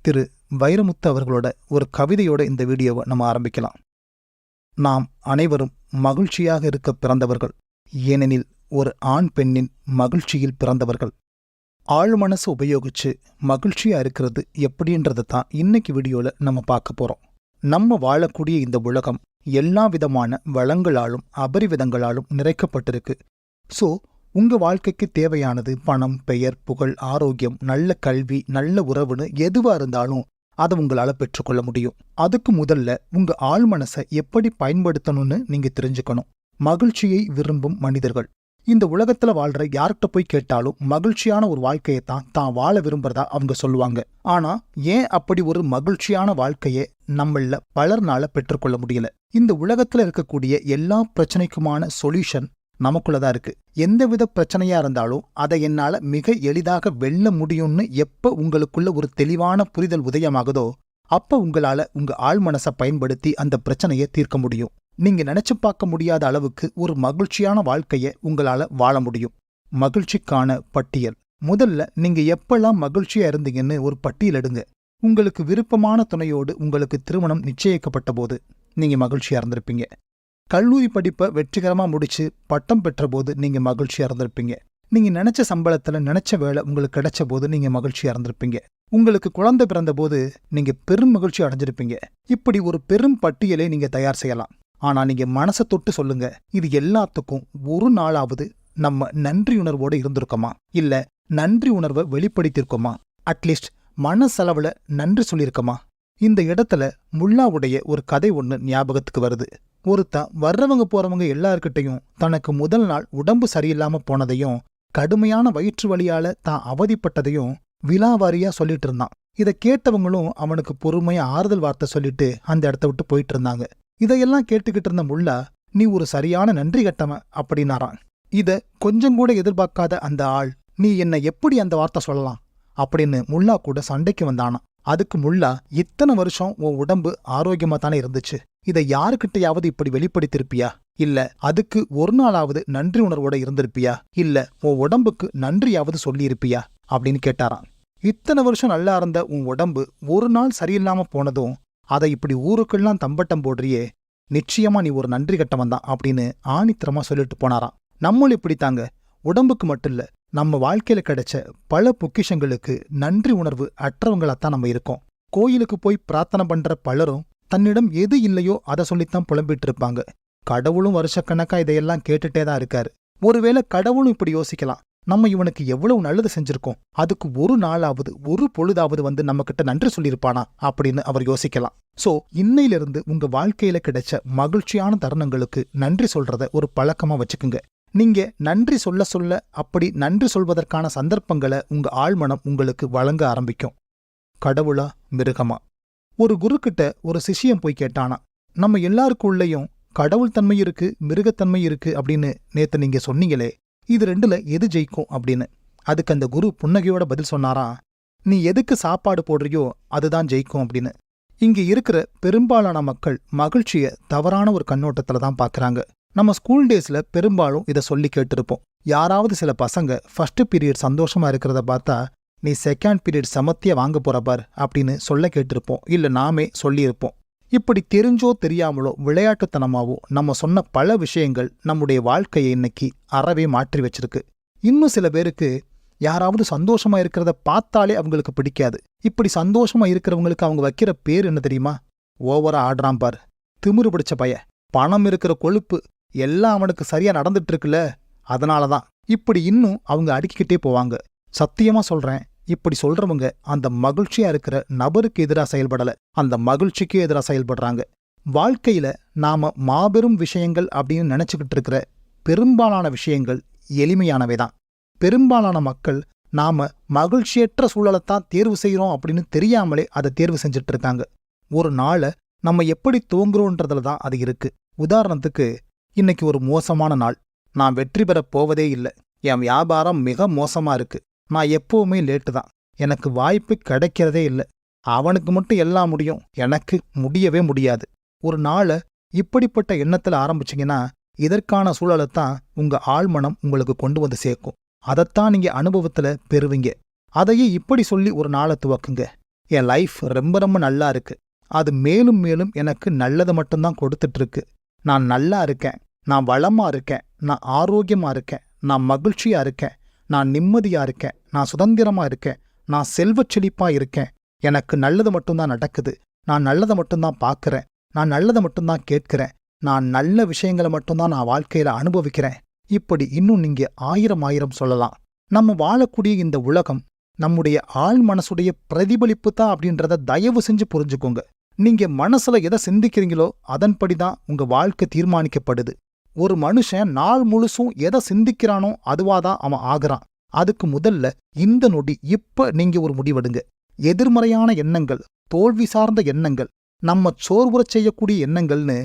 திரு வைரமுத்து அவர்களோட ஒரு கவிதையோட இந்த வீடியோவை நம்ம ஆரம்பிக்கலாம். நாம் அனைவரும் மகிழ்ச்சியாக இருக்க பிறந்தவர்கள், ஏனெனில் ஒரு ஆண் பெண்ணின் மகிழ்ச்சியில் பிறந்தவர்கள். ஆழ்மனசு உபயோகிச்சு மகிழ்ச்சியா இருக்கிறது எப்படின்றத தான் இன்னைக்கு வீடியோல நம்ம பார்க்க போறோம். நம்ம வாழக்கூடிய இந்த உலகம் எல்லா விதமான வளங்களாலும் அபரிவிதங்களாலும் நிறைக்கப்பட்டிருக்கு. ஸோ உங்க வாழ்க்கைக்கு தேவையானது பணம், பெயர், புகழ், ஆரோக்கியம், நல்ல கல்வி, நல்ல உறவுன்னு எதுவா இருந்தாலும் அதை உங்களால பெற்றுக்கொள்ள முடியும். அதுக்கு முதல்ல உங்க ஆழ்மனசை எப்படி பயன்படுத்தணும்னு நீங்க தெரிஞ்சுக்கணும். மகிழ்ச்சியை விரும்பும் மனிதர்கள் இந்த உலகத்துல வாழ்ற யார்கிட்ட போய் கேட்டாலும் மகிழ்ச்சியான ஒரு வாழ்க்கையை தான் வாழ விரும்புறதா அவங்க சொல்லுவாங்க. ஆனா ஏன் அப்படி ஒரு மகிழ்ச்சியான வாழ்க்கையை நம்மள பலர்னால பெற்றுக்கொள்ள முடியல? இந்த உலகத்துல இருக்கக்கூடிய எல்லா பிரச்சனைக்குமான சொல்யூஷன் நமக்குள்ளதான் இருக்கு. எந்தவித பிரச்சனையா இருந்தாலும் அதை என்னால மிக எளிதாக வெல்ல முடியும்னு எப்ப உங்களுக்குள்ள ஒரு தெளிவான புரிதல் உதயமாகுதோ அப்ப உங்களால உங்க ஆழ்மனசை பயன்படுத்தி அந்த பிரச்சனையை தீர்க்க முடியும். நீங்க நினைச்சு பார்க்க முடியாத அளவுக்கு ஒரு மகிழ்ச்சியான வாழ்க்கையை உங்களால வாழ முடியும். மகிழ்ச்சிக்கான பட்டியல். முதல்ல நீங்க எப்பெல்லாம் மகிழ்ச்சியா இருந்தீங்கன்னு ஒரு பட்டியல் எடுங்க. உங்களுக்கு விருப்பமான துணையோடு உங்களுக்கு திருமணம் நிச்சயிக்கப்பட்ட போது நீங்க மகிழ்ச்சியா இருந்திருப்பீங்க. கல்லூரி படிப்பை வெற்றிகரமா முடிச்சு பட்டம் பெற்ற போது நீங்க மகிழ்ச்சியா இருந்திருப்பீங்க. நீங்க நினைச்ச சம்பளத்துல நினைச்ச வேலை உங்களுக்கு கிடைச்ச போது நீங்க மகிழ்ச்சியா இருந்திருப்பீங்க. உங்களுக்கு குழந்தை பிறந்த போது நீங்க பெரும் மகிழ்ச்சி அடைஞ்சிருப்பீங்க. இப்படி ஒரு பெரும் பட்டியலை நீங்க தயார் செய்யலாம். ஆனா நீங்க மனசை தொட்டு சொல்லுங்க, இது எல்லாத்துக்கும் ஒரு நாளாவது நம்ம நன்றி உணர்வோடு இருந்திருக்கோமா? இல்ல நன்றி உணர்வை வெளிப்படுத்தியிருக்கோமா? அட்லீஸ்ட் மனசளவுல நன்றி சொல்லியிருக்கோமா? இந்த இடத்துல முல்லாவுடைய ஒரு கதை ஒண்ணு ஞாபகத்துக்கு வருது. ஒருத்தன் வர்றவங்க போறவங்க எல்லார்கிட்டையும் தனக்கு முதல் நாள் உடம்பு சரியில்லாம போனதையும் கடுமையான வயிற்று வலியால தான் அவதிப்பட்டதையும் விலாவாரியா சொல்லிட்டு இருந்தான். இதை கேட்டவங்களும் அவனுக்கு பொறுமையா ஆறுதல் வார்த்தை சொல்லிட்டு அந்த இடத்த விட்டு போயிட்டு இருந்தாங்க. இதையெல்லாம் கேட்டுக்கிட்டு இருந்த முல்லா, நீ ஒரு சரியான நன்றி கட்டவன் அப்படின்னாரான். இத கொஞ்சம் கூட எதிர்பார்க்காத அந்த ஆள், நீ என்னை எப்படி அந்த வார்த்தை சொல்லலாம் அப்படின்னு முல்லா கூட சண்டைக்கு வந்தானான். அதுக்கு முல்லா, இத்தனை வருஷம் உன் உடம்பு ஆரோக்கியமா தானே இருந்துச்சு, இதை யாருக்கிட்டையாவது இப்படி வெளிப்படுத்திருப்பியா? இல்ல அதுக்கு ஒரு நாளாவது நன்றி உணர்வோட இருந்திருப்பியா? இல்ல உன் உடம்புக்கு நன்றியாவது சொல்லியிருப்பியா அப்படின்னு கேட்டாராம். இத்தனை வருஷம் நல்லா இருந்த உன் உடம்பு ஒரு நாள் சரியில்லாம போனதும் அதை இப்படி ஊருக்கெல்லாம் தம்பட்டம் போடுறியே, நிச்சயமா நீ ஒரு நன்றி கட்டவன் தான் அப்படின்னு ஆணித்தரமா சொல்லிட்டு போனாராம். நம்மளும் இப்படித்தாங்க, உடம்புக்கு மட்டும் இல்ல நம்ம வாழ்க்கையில கிடைச்ச பல பொக்கிஷங்களுக்கு நன்றி உணர்வு அற்றவங்களாத்தான் நம்ம இருக்கோம். கோயிலுக்கு போய் பிரார்த்தனை பண்ற பலரும் தன்னிடம் எது இல்லையோ அதை சொல்லித்தான் புலம்பிட்டு இருப்பாங்க. கடவுளும் வருஷக்கணக்கா இதையெல்லாம் கேட்டுட்டே தான் இருக்காரு. ஒருவேளை கடவுளும் இப்படி யோசிக்கலாம், நம்ம இவனுக்கு எவ்வளவு நல்லது செஞ்சிருக்கோம், அதுக்கு ஒரு நாளாவது ஒரு பொழுதாவது வந்து நம்ம கிட்ட நன்றி சொல்லியிருப்பானா அப்படின்னு அவர் யோசிக்கலாம். சோ இன்னையிலிருந்து உங்க வாழ்க்கையில கிடைச்ச மகிழ்ச்சியான தருணங்களுக்கு நன்றி சொல்றத ஒரு பழக்கமா வச்சுக்குங்க. நீங்க நன்றி சொல்ல சொல்ல அப்படி நன்றி சொல்வதற்கான சந்தர்ப்பங்களை உங்க ஆழ்மனம் உங்களுக்கு வழங்க ஆரம்பிக்கும். கடவுளா மிருகமா? ஒரு குருக்கிட்ட ஒரு சிஷ்யம் போய் கேட்டானா, நம்ம எல்லாருக்குள்ளேயும் கடவுள் தன்மை இருக்கு, மிருகத்தன்மை இருக்கு அப்படின்னு நேத்து நீங்க சொன்னீங்களே, இது ரெண்டுல எது ஜெயிக்கும் அப்படின்னு. அதுக்கு அந்த குரு புன்னகையோட பதில் சொன்னாரா, நீ எதுக்கு சாப்பாடு போடுறியோ அதுதான் ஜெயிக்கும் அப்படின்னு. இங்க இருக்கிற பெரும்பாலான மக்கள் மகிழ்ச்சிய தவறான ஒரு கண்ணோட்டத்துல தான் பாக்குறாங்க. நம்ம ஸ்கூல் டேஸ்ல பெரும்பாலும் இதை சொல்லி கேட்டிருப்போம். யாராவது சில பசங்க ஃபர்ஸ்ட் பீரியட் சந்தோஷமா இருக்கிறத பார்த்தா, நீ செகண்ட் பீரியட் சமத்திய வாங்க போற பார் அப்படின்னு சொல்ல கேட்டிருப்போம். இல்ல நாமே சொல்லியிருப்போம். இப்படி தெரிஞ்சோ தெரியாமலோ விளையாட்டுத்தனமாவோ நம்ம சொன்ன பல விஷயங்கள் நம்முடைய வாழ்க்கையை இன்னைக்கு அறவே மாற்றி வச்சிருக்கு. இன்னும் சில பேருக்கு யாராவது சந்தோஷமா இருக்கிறத பார்த்தாலே அவங்களுக்கு பிடிக்காது. இப்படி சந்தோஷமா இருக்கிறவங்களுக்கு அவங்க வைக்கிற பேர் என்ன தெரியுமா? ஓவரா ஆடுறான் பார், திமிரு பிடிச்ச பய, பணம் இருக்கிற கொழுப்பு, எல்லாம் அவனுக்கு சரியா நடந்துட்டு இருக்குல்ல, அதனாலதான். இப்படி இன்னும் அவங்க அடுக்கிக்கிட்டே போவாங்க. சத்தியமா சொல்றேன், இப்படி சொல்றவங்க அந்த மகிழ்ச்சியா இருக்கிற நபருக்கு எதிரா செயல்படல, அந்த மகிழ்ச்சிக்கு எதிரா செயல்படுறாங்க. வாழ்க்கையில நாம மாபெரும் விஷயங்கள் அப்படின்னு நினைச்சுக்கிட்டு இருக்கிற பெரும்பாலான விஷயங்கள் எளிமையானவைதான். பெரும்பாலான மக்கள் நாம மகிழ்ச்சியற்ற சூழலைத்தான் தேர்வு செய்யறோம் அப்படின்னு தெரியாமலே அதை தேர்வு செஞ்சுட்டு இருக்காங்க. ஒரு நாளை நம்ம எப்படி துவங்குறோன்றதுல தான் அது இருக்கு. உதாரணத்துக்கு, இன்னைக்கு ஒரு மோசமான நாள், நான் வெற்றி பெறப் போவதே இல்லை, என் வியாபாரம் மிக மோசமா இருக்கு, நான் எப்பவுமே லேட்டு தான், எனக்கு வாய்ப்பு கிடைக்கிறதே இல்லை, அவனுக்கு மட்டும் எல்லாம் முடியும், எனக்கு முடியவே முடியாது. ஒரு நாளை இப்படிப்பட்ட எண்ணத்துல ஆரம்பிச்சிங்கன்னா இதற்கான சூழலைத்தான் உங்க ஆழ்மனம் உங்களுக்கு கொண்டு வந்து சேர்க்கும். அதைத்தான் நீங்க அனுபவத்துல பெறுவீங்க. அதையே இப்படி சொல்லி ஒரு நாளை துவக்குங்க. என் லைஃப் ரொம்ப ரொம்ப நல்லா இருக்கு. அது மேலும் மேலும் எனக்கு நல்லதை மட்டும்தான் கொடுத்துட்டு இருக்கு. நான் நல்லா இருக்கேன், நான் வளமா இருக்கேன், நான் ஆரோக்கியமா இருக்கேன், நான் மகிழ்ச்சியா இருக்கேன், நான் நிம்மதியா இருக்கேன், நான் சுதந்திரமா இருக்கேன், நான் செல்வச் செழிப்பா இருக்கேன், எனக்கு நல்லது மட்டும்தான் நடக்குது, நான் நல்லதை மட்டும்தான் பார்க்கறேன், நான் நல்லதை மட்டும்தான் கேட்கிறேன், நான் நல்ல விஷயங்களை மட்டும்தான் நான் வாழ்க்கையில அனுபவிக்கிறேன். இப்படி இன்னும் நீங்க ஆயிரம் சொல்லலாம். நம்ம வாழக்கூடிய இந்த உலகம் நம்முடைய ஆழ் மனசுடைய பிரதிபலிப்பு தான் அப்படின்றத தயவு செஞ்சு புரிஞ்சுக்கோங்க. நீங்க மனசுல எதை சிந்திக்கிறீங்களோ அதன்படிதான் உங்க வாழ்க்கை தீர்மானிக்கப்படுது. ஒரு மனுஷன் நாள் முழுசும் எதை சிந்திக்கிறானோ அதுவாதான் அவன் ஆகுறான். அதுக்கு முதல்ல இந்த நொடி இப்ப நீங்க ஒரு முடிவெடுங்க. எதிர்மறையான எண்ணங்கள், தோல்வி சார்ந்த எண்ணங்கள், நம்ம சோர்வுறச் செய்யக்கூடிய எண்ணங்கள்னு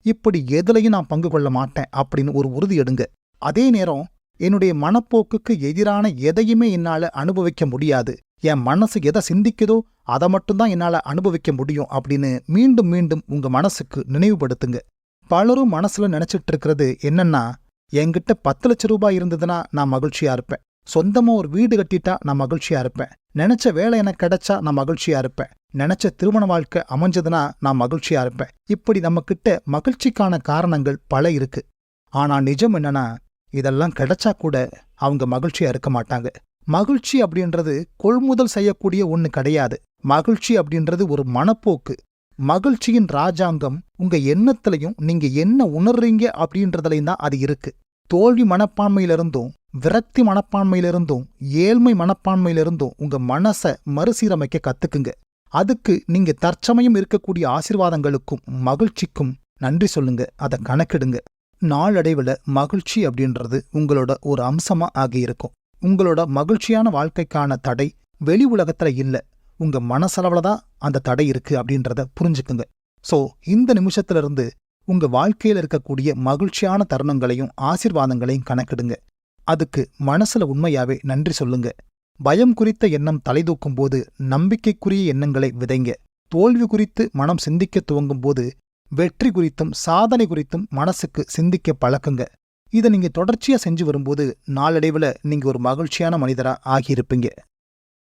இப்படி எதுலையும் நான் பங்கு கொள்ள மாட்டேன் அப்படின்னு ஒரு உறுதி எடுங்க. அதே நேரம் என்னுடைய மனப்போக்குக்கு எதிரான எதையுமே என்னால அனுபவிக்க முடியாது, என் மனசு எதை சிந்திக்குதோ அதை மட்டும்தான் என்னால அனுபவிக்க முடியும் அப்படின்னு மீண்டும் மீண்டும் உங்க மனசுக்கு நினைவுபடுத்துங்க. பலரும் மனசுல நினைச்சிட்டு இருக்கிறது என்னன்னா, என்கிட்ட 10 லட்சம் ரூபாய் இருந்ததுன்னா நான் மகிழ்ச்சியா இருப்பேன், சொந்தமா ஒரு வீடு கட்டிட்டா நான் மகிழ்ச்சியா இருப்பேன், நினைச்ச வேலை எனக்கு கிடைச்சா நான் மகிழ்ச்சியா இருப்பேன், நினைச்ச திருமண வாழ்க்கை அமைஞ்சதுன்னா நான் மகிழ்ச்சியா இருப்பேன். இப்படி நம்ம கிட்ட மகிழ்ச்சிக்கான காரணங்கள் பல இருக்கு. ஆனா நிஜம் என்னன்னா, இதெல்லாம் கிடைச்சா கூட அவங்க மகிழ்ச்சியா இருக்க மாட்டாங்க. மகிழ்ச்சி அப்படின்றது கொள்முதல் செய்யக்கூடிய ஒண்ணு கிடையாது. மகிழ்ச்சி அப்படின்றது ஒரு மனப்போக்கு. மகிழ்ச்சியின் ராஜாங்கம் உங்க எண்ணத்திலையும் நீங்க என்ன உணர்றீங்க அப்படின்றதுலையும் தான் அது இருக்கு. தோல்வி மனப்பான்மையிலிருந்தும், விரக்தி மனப்பான்மையிலிருந்தும், ஏழ்மை மனப்பான்மையிலிருந்தும் உங்க மனசை மறுசீரமைக்க கத்துக்குங்க. அதுக்கு நீங்க தற்சமயம் இருக்கக்கூடிய ஆசீர்வாதங்களுக்கும் மகிழ்ச்சிக்கும் நன்றி சொல்லுங்க, அதை கணக்கிடுங்க. நாளடைவில் மகிழ்ச்சி அப்படின்றது உங்களோட ஒரு அம்சமா ஆகியிருக்கும். உங்களோட மகிழ்ச்சியான வாழ்க்கைக்கான தடை வெளி உலகத்துல இல்ல, உங்க மனசளவுல தான் அந்த தடை இருக்கு அப்படின்றத புரிஞ்சுக்குங்க. சோ இந்த நிமிஷத்திலிருந்து உங்க வாழ்க்கையில இருக்கக்கூடிய மகிழ்ச்சியான தருணங்களையும் ஆசீர்வாதங்களையும் கணக்கிடுங்க. அதுக்கு மனசுல உண்மையாவே நன்றி சொல்லுங்க. பயம் குறித்த எண்ணம் தலைதூக்கும் போது நம்பிக்கைக்குரிய எண்ணங்களை விதைங்க. தோல்வி குறித்து மனம் சிந்திக்க துவங்கும் போது வெற்றி குறித்தும் சாதனை குறித்தும் மனசுக்கு சிந்திக்க பழக்குங்க. இதை நீங்க தொடர்ச்சியா செஞ்சு வரும்போது நாளடைவுல நீங்க ஒரு மகிழ்ச்சியான மனிதரா ஆகியிருப்பீங்க.